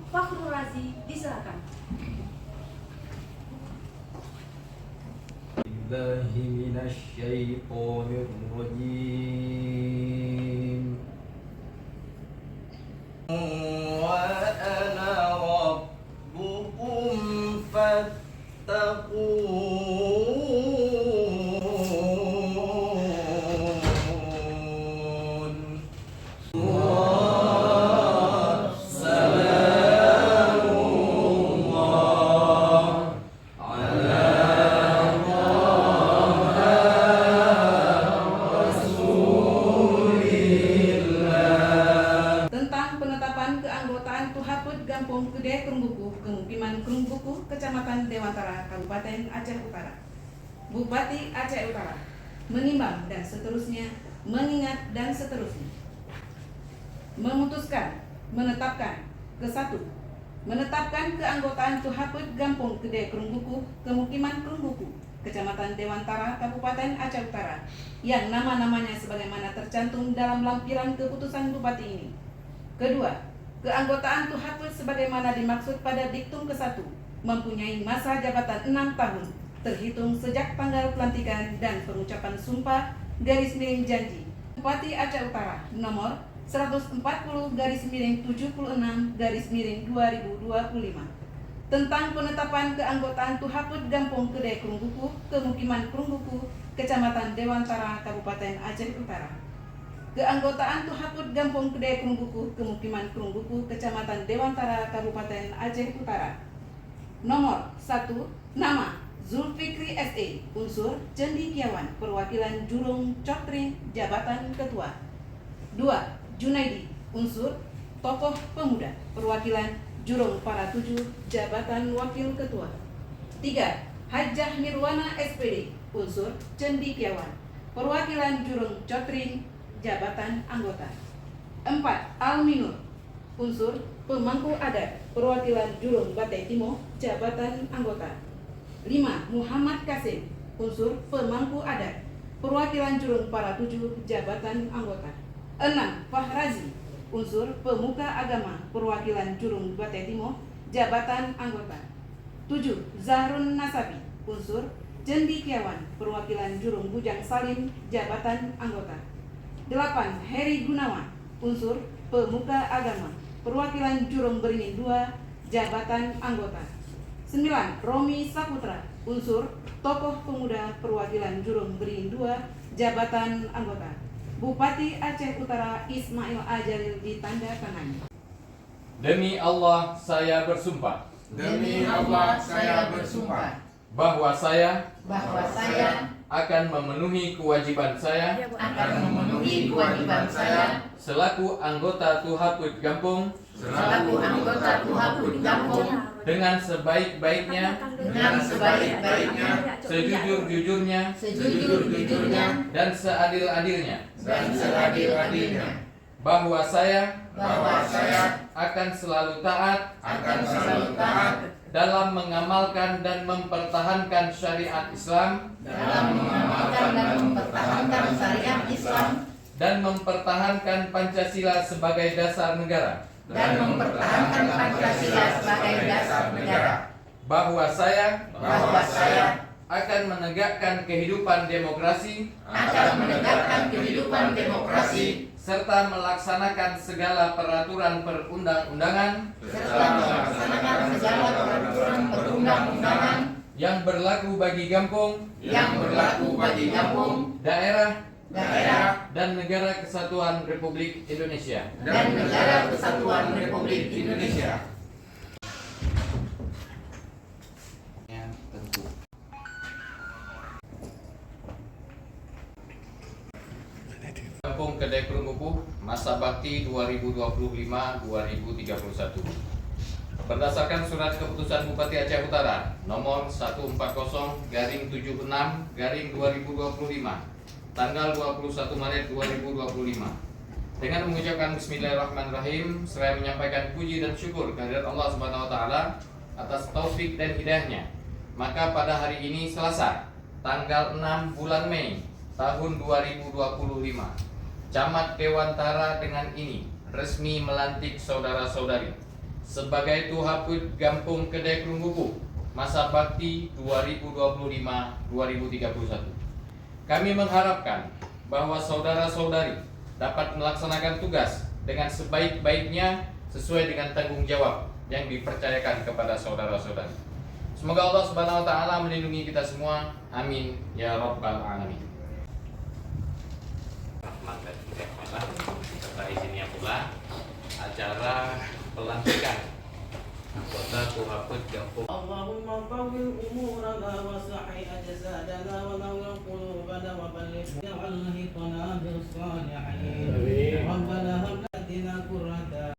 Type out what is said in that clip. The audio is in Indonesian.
Fakhrul Razi, disilakan. Billahi minasyaitonir rajim. Wa ana rabbukum fattaqun. Tentang penetapan keanggotaan Tuhaput Gampong Gede Krungbuku, Kemukiman Krungbuku, Kecamatan Dewantara, Kabupaten Aceh Utara. Bupati Aceh Utara menimbang dan seterusnya, mengingat dan seterusnya. Memutuskan, menetapkan, ke-1, menetapkan keanggotaan Tuhaput Gampong Gede Krungbuku, Kemukiman Krungbuku, Kecamatan Dewantara, Kabupaten Aceh Utara, yang nama-namanya sebagaimana tercantum dalam lampiran keputusan Bupati ini. Kedua, keanggotaan Tuhaput sebagaimana dimaksud pada diktum ke-1 mempunyai masa jabatan 6 tahun terhitung sejak tanggal pelantikan dan pengucapan sumpah _janji Bupati Aceh Utara nomor 140-76-2025 tentang penetapan keanggotaan Tuhaput Gampong Gede Krungbuku, Kemukiman Krungbuku, Kecamatan Dewantara, Kabupaten Aceh Utara. Keanggotaan Tuhaput Gampong Gede Krungbuku, Kemukiman Krungbuku, Kecamatan Dewantara, Kabupaten Aceh Utara. Nomor 1. Nama Zulfikri S.E. Unsur Cendikiawan, perwakilan Jurung Cotring, jabatan Ketua. 2. Junaidi, unsur Tokoh Pemuda, perwakilan Jurung Para Tujuh, jabatan Wakil Ketua. 3. Hajjah Nirwana SPD, unsur Cendikiawan, perwakilan Jurung Cotring, jabatan anggota. 4. Alminur, unsur Pemangku Adat, perwakilan Jurung Batai Timur, jabatan anggota. 5. Muhammad Kasim, unsur Pemangku Adat, perwakilan Jurung Para Tujuh, jabatan anggota. 6. Fahrazi, unsur Pemuka Agama, perwakilan Jurung Batai Timur, jabatan anggota. 7. Zahrun Nasabi, unsur Cendikiawan, perwakilan Jurung Bujang Salim, jabatan anggota. 8. Heri Gunawan, unsur Pemuka Agama, perwakilan Jurung Beringin 2, jabatan anggota. 9. Romi Saputra, unsur Tokoh Pemuda, perwakilan Jurung Beringin 2, jabatan anggota. Bupati Aceh Utara Ismail A. Jalil ditandatangani. Demi Allah saya bersumpah Demi Allah saya bersumpah bahwa saya akan memenuhi kewajiban saya selaku anggota Tuhaput Gampong dengan sebaik-baiknya, sejujur-jujurnya, dan seadil-adilnya, bahwa saya akan selalu taat dalam mengamalkan dan mempertahankan syariat Islam dan mempertahankan Pancasila sebagai dasar negara. Bahwa saya akan menegakkan kehidupan demokrasi serta melaksanakan segala peraturan perundang-undangan yang berlaku bagi Gampong, daerah, dan negara kesatuan Republik Indonesia. Tentu. Gampong Gede Krungbuku, masa bakti 2025-2031. Berdasarkan surat keputusan Bupati Aceh Utara nomor 140/76/2025 tanggal 21 Maret 2025, dengan mengucapkan Bismillahirrahmanirrahim, seraya menyampaikan puji dan syukur kehadirat Allah Subhanahu wa taala atas taufik dan hidayahnya, maka pada hari ini Selasa, tanggal 6 bulan Mei tahun 2025, Camat Dewantara dengan ini resmi melantik saudara-saudari sebagai Tuhaput Gampung Kedai Krungguku masa bakti 2025-2031. Kami mengharapkan bahwa saudara-saudari dapat melaksanakan tugas dengan sebaik-baiknya sesuai dengan tanggung jawab yang dipercayakan kepada saudara-saudari. Semoga Allah Subhanahu wa taala melindungi kita semua. Amin ya rabbal alamin. Serta izinnya pula acara pelantikan anggota Tuhaput Gampung. Allahumma qawwil umurana wa sahi ajsadana wa nawwir qulubana wa balligh ja'al hiqana bis salihin